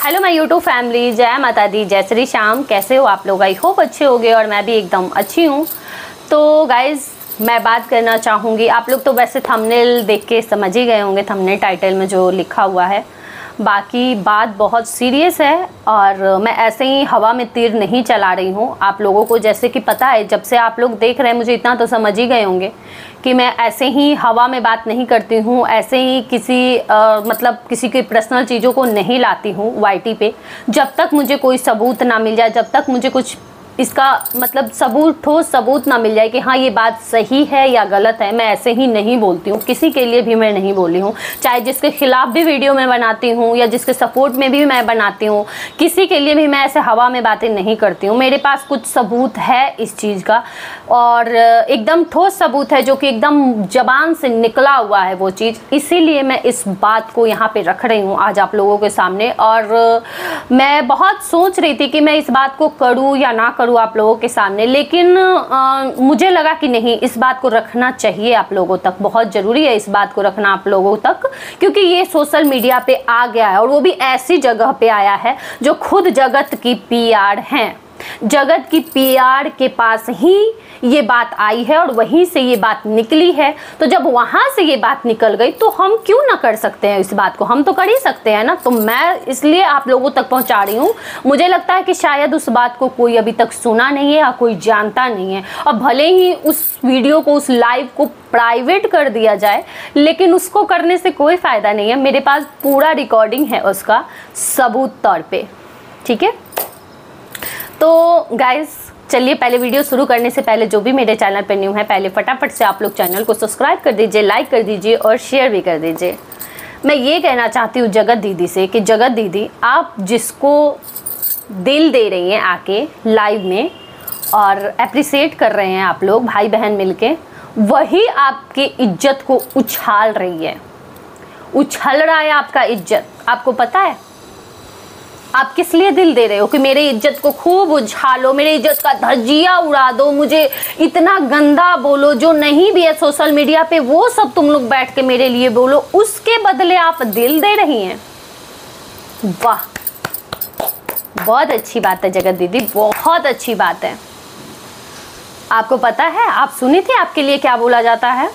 Hello my YouTube family, जय माता दी, जय श्री श्याम। कैसे हो आप लोग? आई होप अच्छे होंगे और मैं भी एकदम अच्छी हूँ। तो गाइज़, मैं बात करना चाहूँगी, आप लोग तो वैसे थंबनेल देख के समझ ही गए होंगे, थंबनेल टाइटल में जो लिखा हुआ है। बाकी बात बहुत सीरियस है और मैं ऐसे ही हवा में तीर नहीं चला रही हूँ। आप लोगों को जैसे कि पता है, जब से आप लोग देख रहे हैं मुझे इतना तो समझ ही गए होंगे कि मैं ऐसे ही हवा में बात नहीं करती हूँ, ऐसे ही मतलब किसी की पर्सनल चीज़ों को नहीं लाती हूँ वाईटी पे। जब तक मुझे कोई सबूत ना मिल जाए, जब तक मुझे कुछ इसका मतलब ठोस सबूत ना मिल जाए कि हाँ ये बात सही है या गलत है, मैं ऐसे ही नहीं बोलती हूँ। किसी के लिए भी मैं नहीं बोली हूँ, चाहे जिसके खिलाफ भी वीडियो में बनाती हूँ या जिसके सपोर्ट में भी मैं बनाती हूँ, किसी के लिए भी मैं ऐसे हवा में बातें नहीं करती हूँ। मेरे पास कुछ सबूत है इस चीज़ का और एकदम ठोस सबूत है जो कि एकदम जबान से निकला हुआ है वो चीज़। इसीलिए मैं इस बात को यहाँ पे रख रही हूँ आज आप लोगों के सामने। और मैं बहुत सोच रही थी कि मैं इस बात को करूँ या ना करूँ आप लोगों के सामने, लेकिन मुझे लगा कि नहीं, इस बात को रखना चाहिए आप लोगों तक। बहुत ज़रूरी है इस बात को रखना आप लोगों तक, क्योंकि ये सोशल मीडिया पे आ गया है और वो भी ऐसी जगह पे आया है जो खुद जगत की पीआर हैं। जगत की पीआर के पास ही ये बात आई है और वहीं से ये बात निकली है। तो जब वहाँ से ये बात निकल गई तो हम क्यों ना कर सकते हैं इस बात को? हम तो कर ही सकते हैं ना। तो मैं इसलिए आप लोगों तक पहुँचा रही हूँ। मुझे लगता है कि शायद उस बात को कोई अभी तक सुना नहीं है या कोई जानता नहीं है, और भले ही उस वीडियो को, उस लाइव को प्राइवेट कर दिया जाए, लेकिन उसको करने से कोई फ़ायदा नहीं है। मेरे पास पूरा रिकॉर्डिंग है उसका सबूत तौर पर, ठीक है। तो गाइज़, चलिए पहले वीडियो शुरू करने से पहले जो भी मेरे चैनल पर न्यू है, पहले फटाफट से आप लोग चैनल को सब्सक्राइब कर दीजिए, लाइक कर दीजिए और शेयर भी कर दीजिए। मैं ये कहना चाहती हूँ जगत दीदी से कि जगत दीदी, आप जिसको दिल दे रही हैं आके लाइव में और अप्रिसिएट कर रहे हैं आप लोग भाई बहन मिलके, वही आपकी इज्जत को उछाल रही है। उछल रहा है आपका इज्जत। आपको पता है आप किस लिए दिल दे रहे हो? कि मेरे इज्जत को खूब उछालो, मेरे इज्जत का धज्जियां उड़ा दो, मुझे इतना गंदा बोलो, जो नहीं भी है सोशल मीडिया पे वो सब तुम लोग बैठ के मेरे लिए बोलो, उसके बदले आप दिल दे रही हैं। वाह, बहुत अच्छी बात है जगत दीदी, बहुत अच्छी बात है। आपको पता है, आप सुनी थी आपके लिए क्या बोला जाता है?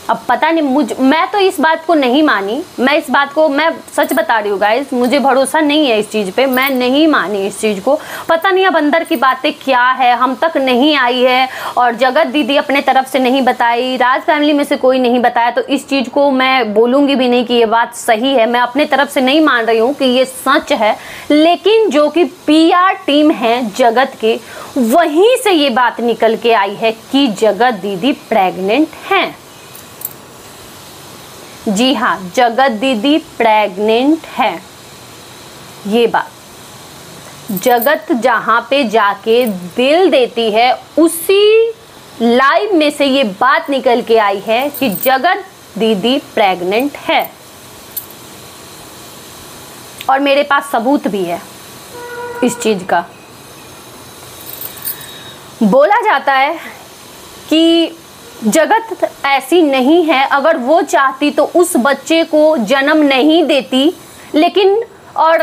अब पता नहीं, मैं तो इस बात को नहीं मानी। मैं सच बता रही हूँ गाइस, मुझे भरोसा नहीं है इस चीज़ पे। मैं नहीं मानी इस चीज़ को। पता नहीं अब अंदर की बातें क्या है, हम तक नहीं आई है और जगत दीदी अपने तरफ से नहीं बताई, राज फैमिली में से कोई नहीं बताया, तो इस चीज़ को मैं बोलूँगी भी नहीं कि ये बात सही है। मैं अपने तरफ से नहीं मान रही हूँ कि ये सच है, लेकिन जो कि पीआर टीम है जगत के, वहीं से ये बात निकल के आई है कि जगत दीदी प्रेग्नेंट हैं। जी हाँ, जगत दीदी प्रेग्नेंट है। ये बात जगत जहाँ पे जाके दिल देती है, उसी लाइव में से ये बात निकल के आई है कि जगत दीदी प्रेग्नेंट है। और मेरे पास सबूत भी है इस चीज़ का। बोला जाता है कि जगत ऐसी नहीं है, अगर वो चाहती तो उस बच्चे को जन्म नहीं देती, लेकिन और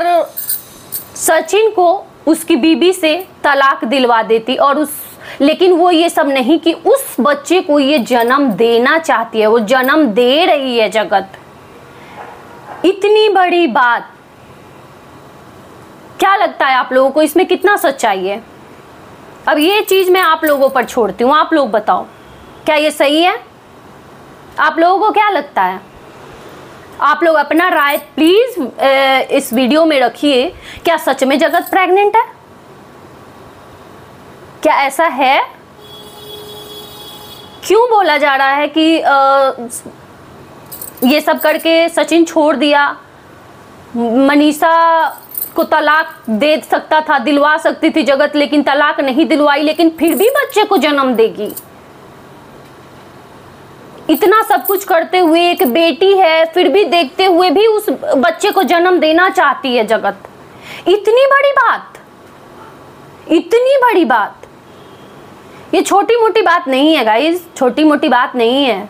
सचिन को उसकी बीबी से तलाक दिलवा देती। और लेकिन वो ये सब नहीं कि उस बच्चे को ये जन्म देना चाहती है, वो जन्म दे रही है जगत। इतनी बड़ी बात, क्या लगता है आप लोगों को इसमें कितना सच्चाई है? अब ये चीज़ मैं आप लोगों पर छोड़ती हूँ, आप लोग बताओ क्या ये सही है? आप लोगों को क्या लगता है? आप लोग अपना राय प्लीज इस वीडियो में रखिए। क्या सच में जगत प्रेग्नेंट है? क्या ऐसा है? क्यों बोला जा रहा है कि ये सब करके सचिन छोड़ दिया, मनीषा को तलाक दे सकता था, दिलवा सकती थी जगत, लेकिन तलाक नहीं दिलवाई, लेकिन फिर भी बच्चे को जन्म देगी। इतना सब कुछ करते हुए, एक बेटी है, फिर भी देखते हुए भी उस बच्चे को जन्म देना चाहती है जगत। इतनी बड़ी बात, इतनी बड़ी बात। ये छोटी मोटी बात नहीं है गाइस, छोटी मोटी बात नहीं है।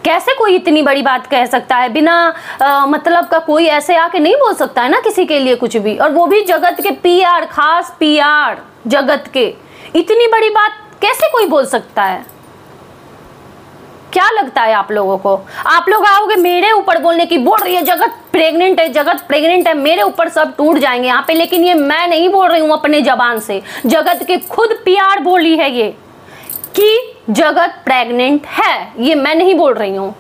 कैसे कोई इतनी बड़ी बात कह सकता है बिना मतलब का? कोई ऐसे आके नहीं बोल सकता है ना किसी के लिए कुछ भी, और वो भी जगत के पीआर, खास पीआर जगत के। इतनी बड़ी बात कैसे कोई बोल सकता है? क्या लगता है आप लोगों को? आप लोग आओगे मेरे ऊपर बोलने की, बोल रही है जगत प्रेग्नेंट है, जगत प्रेग्नेंट है, मेरे ऊपर सब टूट जाएंगे यहाँ पे। लेकिन ये मैं नहीं बोल रही हूँ अपने जबान से, जगत के खुद पीआर बोली है ये कि जगत प्रेग्नेंट है। ये मैं नहीं बोल रही हूँ,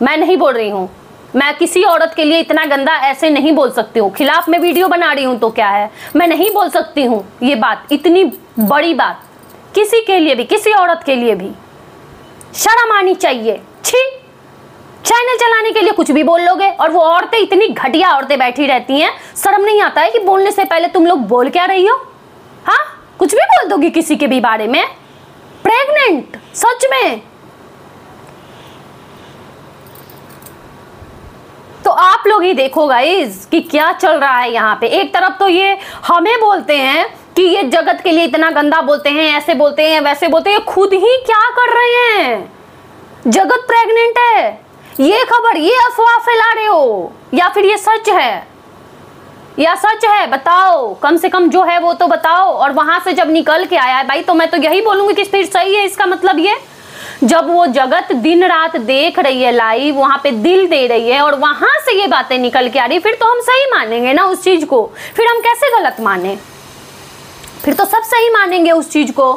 मैं नहीं बोल रही हूँ। मैं किसी औरत के लिए इतना गंदा ऐसे नहीं बोल सकती हूँ। खिलाफ में वीडियो बना रही हूँ तो क्या है, मैं नहीं बोल सकती हूँ ये बात, इतनी बड़ी बात किसी के लिए भी, किसी औरत के लिए भी। शर्म आनी चाहिए। छी, चैनल चलाने के लिए कुछ भी बोल लोगे, और वो औरतें इतनी घटिया औरतें बैठी रहती हैं। शर्म नहीं आता है कि बोलने से पहले तुम लोग बोल क्या रही हो? हाँ, कुछ भी बोल दोगी किसी के भी बारे में। प्रेग्नेंट सच में? तो आप लोग ही देखो गाइस कि क्या चल रहा है यहाँ पे। एक तरफ तो ये हमें बोलते हैं कि ये जगत के लिए इतना गंदा बोलते हैं, ऐसे बोलते हैं, वैसे बोलते हैं। खुद ही क्या कर रहे हैं? जगत प्रेग्नेंट है, ये खबर, ये अफवाह फैला रहे हो, या फिर ये सच है? या सच है? बताओ, कम से कम जो है वो तो बताओ। और वहां से जब निकल के आया है भाई, तो मैं तो यही बोलूंगी कि फिर सही है। इसका मतलब ये, जब वो जगत दिन रात देख रही है लाइव, वहां पे दिल दे रही है, और वहां से ये बातें निकल के आ रही, फिर तो हम सही मानेंगे ना उस चीज को। फिर हम कैसे गलत माने? फिर तो सब सही मानेंगे उस चीज को।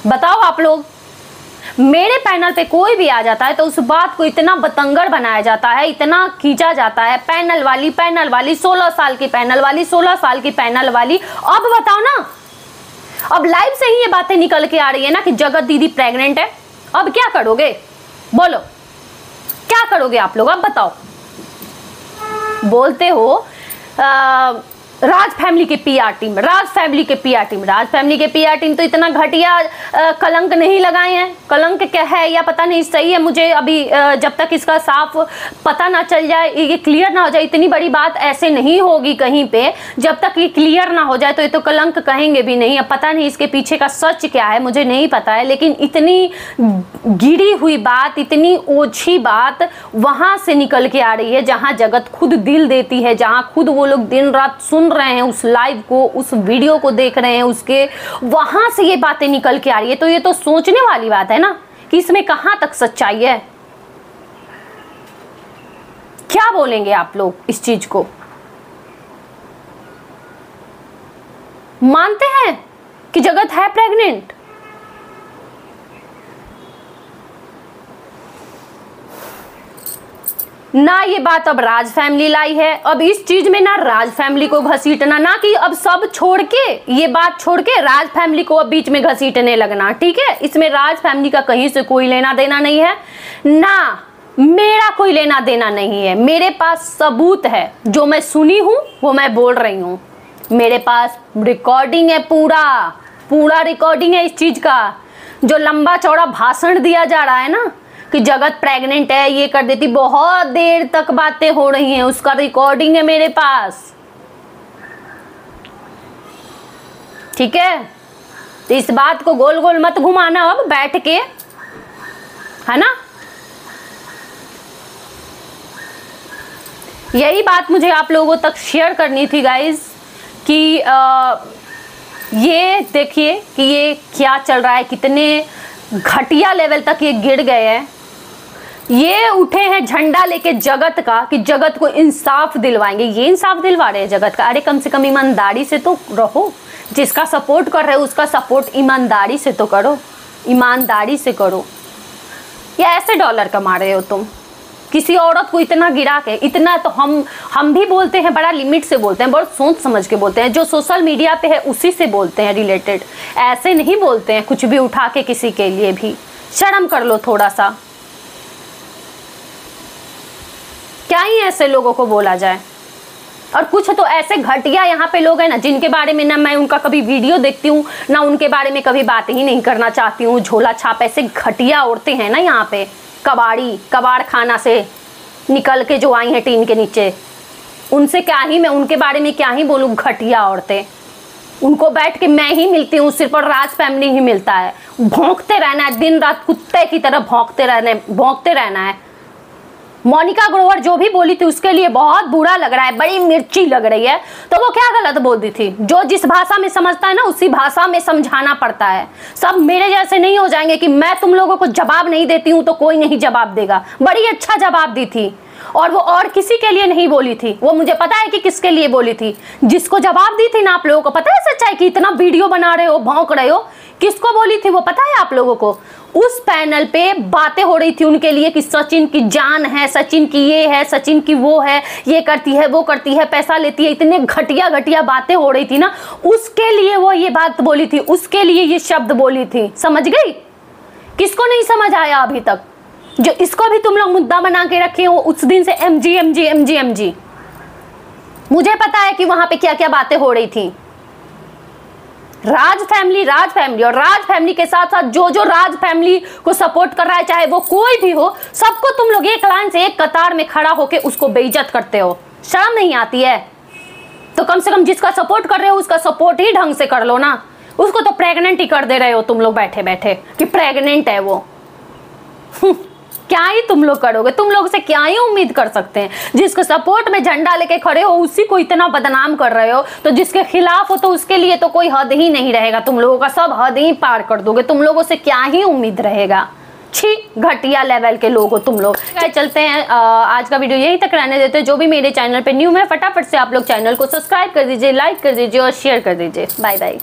बताओ आप लोग। मेरे पैनल पे कोई भी आ जाता है तो उस बात को इतना बतंगर बनाया जाता है, इतना खींचा जाता है। पैनल वाली 16 साल की पैनल वाली, 16 साल की पैनल वाली। अब बताओ ना, अब लाइव से ही ये बातें निकल के आ रही है ना कि जगत दीदी प्रेग्नेंट है। अब क्या करोगे? बोलो, क्या करोगे आप लोग? अब बताओ। बोलते हो राज फैमिली के पीआर टीम, राज फैमिली के पीआर टीम, राज फैमिली के पीआर टीम तो इतना घटिया कलंक नहीं लगाए हैं। कलंक क्या है या पता नहीं, सही है मुझे अभी जब तक इसका साफ पता ना चल जाए, ये क्लियर ना हो जाए। इतनी बड़ी बात ऐसे नहीं होगी कहीं पे, जब तक ये क्लियर ना हो जाए तो ये तो कलंक कहेंगे भी नहीं। अब पता नहीं इसके पीछे का सच क्या है, मुझे नहीं पता है। लेकिन इतनी गिरी हुई बात, इतनी ओछी बात वहां से निकल के आ रही है, जहां जगत खुद दिल देती है, जहां खुद वो लोग दिन रात सुन रहे हैं उस लाइव को, उस वीडियो को देख रहे हैं, उसके वहां से ये बातें निकल के आ रही है। तो ये तो सोचने वाली बात है ना कि इसमें कहां तक सच्चाई है। क्या बोलेंगे आप लोग इस चीज को? मानते हैं कि जगत है प्रेग्नेंट? ना ये बात अब राज फैमिली लाई है। अब इस चीज में ना राज फैमिली को घसीटना, ना कि अब सब छोड़ के, ये बात छोड़ के राज फैमिली को अब बीच में घसीटने लगना। ठीक है, इसमें राज फैमिली का कहीं से कोई लेना देना नहीं है, ना मेरा कोई लेना देना नहीं है। मेरे पास सबूत है, जो मैं सुनी हूं वो मैं बोल रही हूं। मेरे पास रिकॉर्डिंग है, पूरा रिकॉर्डिंग है इस चीज का। जो लंबा चौड़ा भाषण दिया जा रहा है ना कि जगत प्रेग्नेंट है, ये कर देती, बहुत देर तक बातें हो रही हैं, उसका रिकॉर्डिंग है मेरे पास। ठीक है, तो इस बात को गोल गोल मत घुमाना अब बैठ के, है ना। यही बात मुझे आप लोगों तक शेयर करनी थी गाइज कि ये देखिए कि ये क्या चल रहा है, कितने घटिया लेवल तक ये गिर गए हैं। ये उठे हैं झंडा लेके जगत का कि जगत को इंसाफ दिलवाएंगे। ये इंसाफ दिलवा रहे हैं जगत का? अरे कम से कम ईमानदारी से तो रहो। जिसका सपोर्ट कर रहे हो उसका सपोर्ट ईमानदारी से तो करो, ईमानदारी से करो। या ऐसे डॉलर कमा रहे हो तुम किसी औरत को इतना गिरा के? इतना तो हम भी बोलते हैं, बड़ा लिमिट से बोलते हैं, बहुत सोच समझ के बोलते हैं। जो सोशल मीडिया पे है उसी से बोलते हैं रिलेटेड, ऐसे नहीं बोलते हैं कुछ भी उठा के किसी के लिए भी। शर्म कर लो थोड़ा सा। क्या ही ऐसे लोगों को बोला जाए। और कुछ तो ऐसे घटिया यहाँ पे लोग हैं ना, जिनके बारे में ना मैं उनका कभी वीडियो देखती हूँ, ना उनके बारे में कभी बात ही नहीं करना चाहती हूँ। झोला छाप ऐसे घटिया औरतें हैं ना यहाँ पे, कबाड़ खाना से निकल के जो आई हैं टीन के नीचे, उनसे क्या ही मैं उनके बारे में क्या ही बोलूँ। घटिया औरतें, उनको बैठ के मैं ही मिलती हूँ, सिर्फ और राज फैमिली ही मिलता है। भौंकते रहना है, दिन रात कुत्ते की तरह भौंकते रहना है। मोनिका ग्रोवर जो भी बोली थी उसके लिए बहुत बुरा लग रहा है, बड़ी मिर्ची लग रही है। तो वो क्या गलत बोलती थी? जो जिस भाषा में समझता है ना उसी भाषा में समझाना पड़ता है। सब मेरे जैसे नहीं हो जाएंगे कि मैं तुम लोगों को जवाब नहीं देती हूँ तो कोई नहीं जवाब देगा। बड़ी अच्छा जवाब दी थी, और वो और किसी के लिए नहीं बोली थी। वो मुझे पता है कि किसके लिए बोली थी। जिसको जवाब दी थी ना, आप लोगों को पता है सच्चाई कि इतना वीडियो बना रहे हो, भौंक रहे हो, किसको बोली थी वो पता है आप लोगों को? उस पैनल पे बातें हो रही थी उनके लिए कि सचिन की जान है, सचिन की ये है, सचिन की वो है, ये करती है, वो करती है, पैसा लेती है, इतने घटिया घटिया बातें हो रही थी ना, उसके लिए वो ये बात बोली थी, उसके लिए ये शब्द बोली थी। समझ गई? किसको नहीं समझ आया अभी तक? जो इसको भी तुम लोग मुद्दा बना के रखे हो उस दिन से, MG MG MG MG। मुझे पता है कि वहां पे क्या क्या बातें हो रही थी। राज फैमिली और राज फैमिली के साथ साथ जो राज फैमिली को सपोर्ट कर रहा है, चाहे वो कोई भी हो, सबको तुम लोग एक लाइन से एक कतार में खड़ा होके उसको बेइज्जत करते हो। शर्म नहीं आती है? तो कम से कम जिसका सपोर्ट कर रहे हो उसका सपोर्ट ही ढंग से कर लो ना। उसको तो प्रेग्नेंट ही कर दे रहे हो तुम लोग बैठे बैठे कि प्रेग्नेंट है वो। क्या ही तुम लोग करोगे? तुम लोग से क्या ही उम्मीद कर सकते हैं? जिसके सपोर्ट में झंडा लेके खड़े हो उसी को इतना बदनाम कर रहे हो, तो जिसके खिलाफ हो तो उसके लिए तो कोई हद ही नहीं रहेगा। तुम लोगों का सब हद ही पार कर दोगे। तुम लोगों से क्या ही उम्मीद रहेगा? छी, घटिया लेवल के लोग हो तुम लोग। चलते हैं, आज का वीडियो यहीं तक रहने देते हैं। जो भी मेरे चैनल पे न्यू है फटाफट से आप लोग चैनल को सब्सक्राइब कर दीजिए, लाइक कर दीजिए और शेयर कर दीजिए। Bye bye.